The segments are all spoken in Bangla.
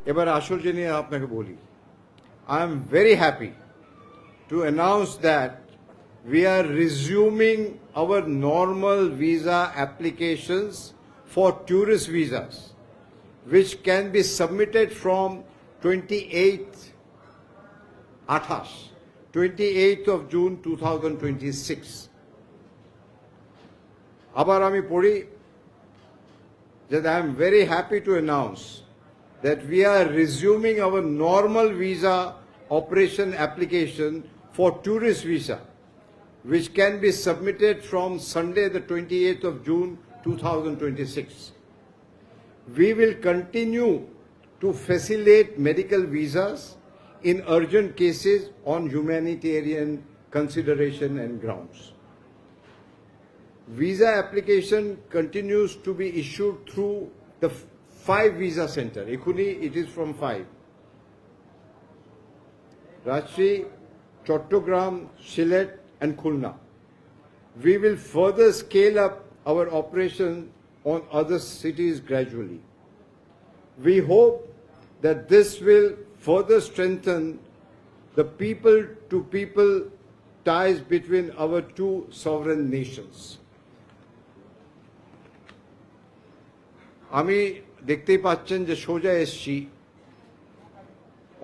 এবার আসল জেনে আপনাকে বলি, I am very happy to announce that we are resuming our normal visa applications for tourist visas, which can be submitted from 28th of June 2026. আবার আমি পড়ি that I am very happy to announce that we are resuming our normal visa operation application for tourist visa, which can be submitted from Sunday the 28th of June 2026. We will continue to facilitate medical visas in urgent cases on humanitarian consideration and grounds. Visa application continues to be issued through the 5 visa center. Ekhuni it is from 5. Rajshree, Chattogram, Sylhet and Khulna. We will further scale up our operation on other cities gradually. We hope that this will further strengthen the people-to-people ties between our two sovereign nations. আমি দেখতেই পাচ্ছেন যে সোজা এসছি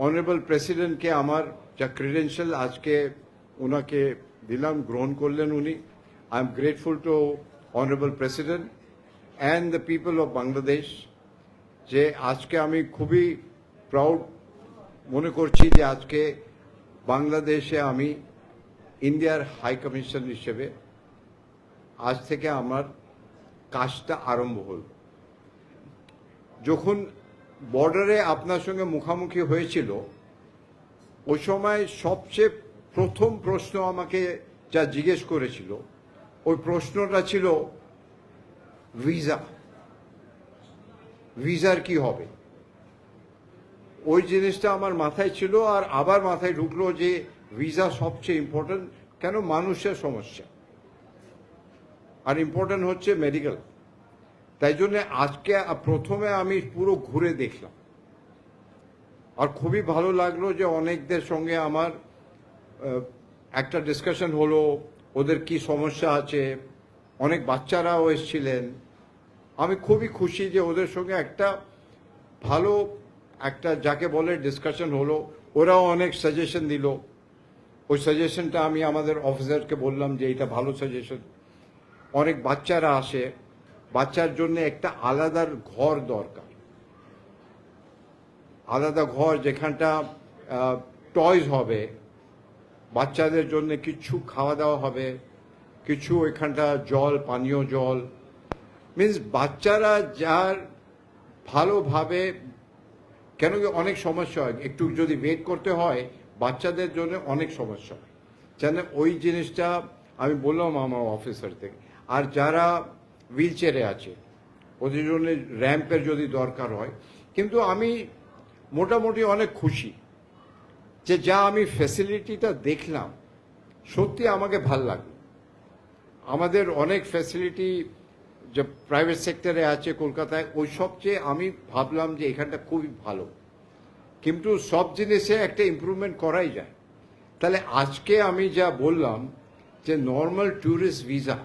অনারেবল প্রেসিডেন্টকে আমার যা ক্রেডেনশিয়াল আজকে ওনাকে দিলাম, গ্রহণ করলেন উনি। I am grateful to honourable president and the people of Bangladesh, যে আজকে আমি খুবই প্রাউড মনে করছি যে আজকে বাংলাদেশে আমি ইন্ডিয়ার হাই কমিশন হিসেবে আজ থেকে আমার কাজটা আরম্ভ হল। যখন বর্ডারে আপনার সঙ্গে মুখামুখি হয়েছিল ওই সময় সবচেয়ে প্রথম প্রশ্ন আমাকে যা জিজ্ঞেস করেছিল ওই প্রশ্নটা ছিল ভিসার কি হবে। ওই জিনিসটা আমার মাথায় ছিল, আর আবার মাথায় ঢুকলো যে ভিসা সবচেয়ে ইম্পর্টেন্ট, কেন মানুষের সমস্যা, আর ইম্পর্টেন্ট হচ্ছে মেডিকেল। তাই জন্য আজকে প্রথমে আমি পুরো ঘুরে দেখলাম, আর খুবই ভালো লাগলো যে অনেকদের সঙ্গে আমার একটা ডিসকাশন হলো, ওদের কি সমস্যা আছে। অনেক বাচ্চারাও এসেছিলেন। আমি খুবই খুশি যে ওদের সঙ্গে একটা ভালো একটা যাকে বলে ডিসকাশন হলো। ওরাও অনেক সাজেশন দিল। ওই সাজেশনটা আমি আমাদের অফিসারকে বললাম যে এটা ভালো সাজেশন। অনেক বাচ্চারা আসে, বাচ্চার জন্য একটা আলাদা ঘর দরকার, আলাদা ঘর যেখানটা টয়স হবে, বাচ্চাদের জন্য কিছু খাওয়া দাওয়া হবে, কিছু এখানটা জল, পানীয় জল, মিন্স বাচ্চারা যার ভালোভাবে, কেন কি অনেক সমস্যা হয়, একটু যদি ওয়েট করতে হয় বাচ্চাদের জন্য অনেক সমস্যা হয়। যেন ওই জিনিসটা আমি বললাম আমার অফিসার থেকে। আর যারা হুইল চেয়ারে আছে ওদের জন্য র্যাম্পের যদি দরকার হয়। কিন্তু আমি মোটামুটি অনেক খুশি যে যা আমি ফ্যাসিলিটিটা দেখলাম, সত্যি আমাকে ভাল লাগলো। আমাদের অনেক ফ্যাসিলিটি যে প্রাইভেট সেক্টরে আছে কলকাতায়, ওই সবচেয়ে আমি ভাবলাম যে এখানটা খুবই ভালো, কিন্তু সব জিনিসে একটা ইমপ্রুভমেন্ট করাই যায়। তাহলে আজকে আমি যা বললাম যে নর্মাল ট্যুরিস্ট ভিসা,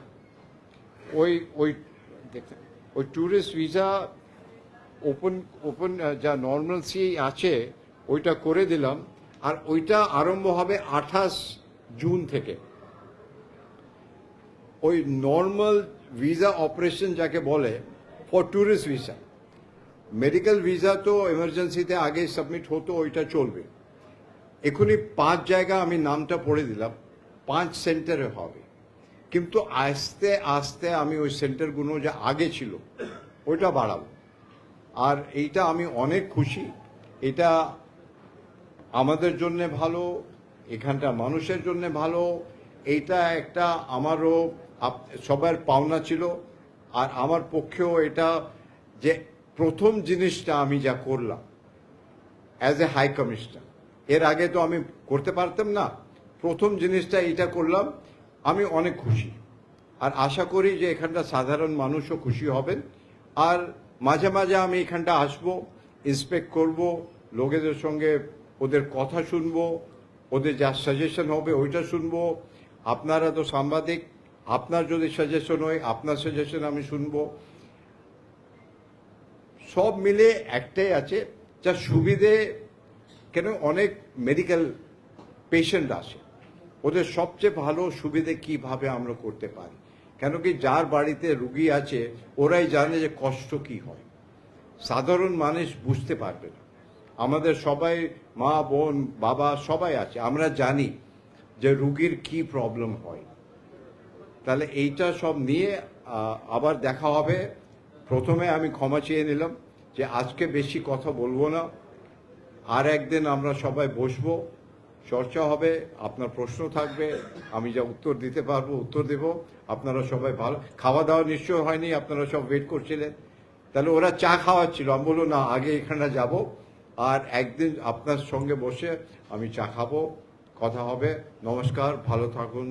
ওই ট্যুরিস্ট ভিসা ওপেন যা নর্মালসি আছে ওইটা করে দিলাম, আর ওইটা আরম্ভ হবে 28 জুন থেকে। ওই নর্মাল ভিসা অপারেশন যাকে বলে for tourist visa, medical visa তো এমার্জেন্সিতে আগে সাবমিট হতো, ওইটা চলবে। এখনই 5 জায়গা আমি নামটা পড়ে দিলাম, 5 সেন্টারে হবে। কিন্তু আস্তে আস্তে আমি ওই সেন্টারগুলো যা আগে ছিল ওইটা বাড়াবো। আর এইটা আমি অনেক খুশি, এটা আমাদের জন্য ভালো, এখানটা মানুষের জন্য ভালো। এইটা একটা আমারও সবার পাওনা ছিল, আর আমার পক্ষেও এটা যে প্রথম জিনিসটা আমি যা করলাম অ্যাজ এ হাই কমিশনার, এর আগে তো আমি করতে পারতাম না। প্রথম জিনিসটা এটা করলাম, আমি অনেক খুশি। আর আশা করি যে এখানটা সাধারণ মানুষও খুশি হবেন। আর মাঝে মাঝে আমি এখানটা আসবো, ইন্সপেক্ট করব, লোকেদের সঙ্গে ওদের কথা শুনবো, ওদের যা সাজেশন হবে ওইটা শুনবো। আপনারা তো সাংবাদিক, আপনার যদি সাজেশন হয় আপনার সাজেশন আমি শুনবো। সব মিলে একটাই আছে, যা সুবিধে, কেন অনেক মেডিকেল পেশেন্ট আসে, ওদের সবচেয়ে ভালো সুবিধে কিভাবে আমরা করতে পারি। কেন কি যার বাড়িতে রুগী আছে ওরাই জানে যে কষ্ট কি হয়, সাধারণ মানুষ বুঝতে পারবে না। আমাদের সবাই মা বোন বাবা সবাই আছে, আমরা জানি যে রুগীর কি প্রবলেম হয়। তাহলে এইটা সব নিয়ে আবার দেখা হবে। প্রথমে আমি ক্ষমা চেয়ে নিলাম যে আজকে বেশি কথা বলবো না, আর একদিন আমরা সবাই বসবো, চর্চা হবে, আপনার প্রশ্ন থাকবে, আমি যা উত্তর দিতে পারবো উত্তর দেব। আপনারা সবাই ভালো, খাওয়া দাওয়া নিশ্চয় হয়নি, আপনারা সব ওয়েট করছিলেন। তাহলে ওরা চা খাওয়াচ্ছিল, আমি বললো না আগে এখানে যাব, আর একদিন আপনার সঙ্গে বসে আমি চা খাবো, কথা হবে। নমস্কার, ভালো থাকুন।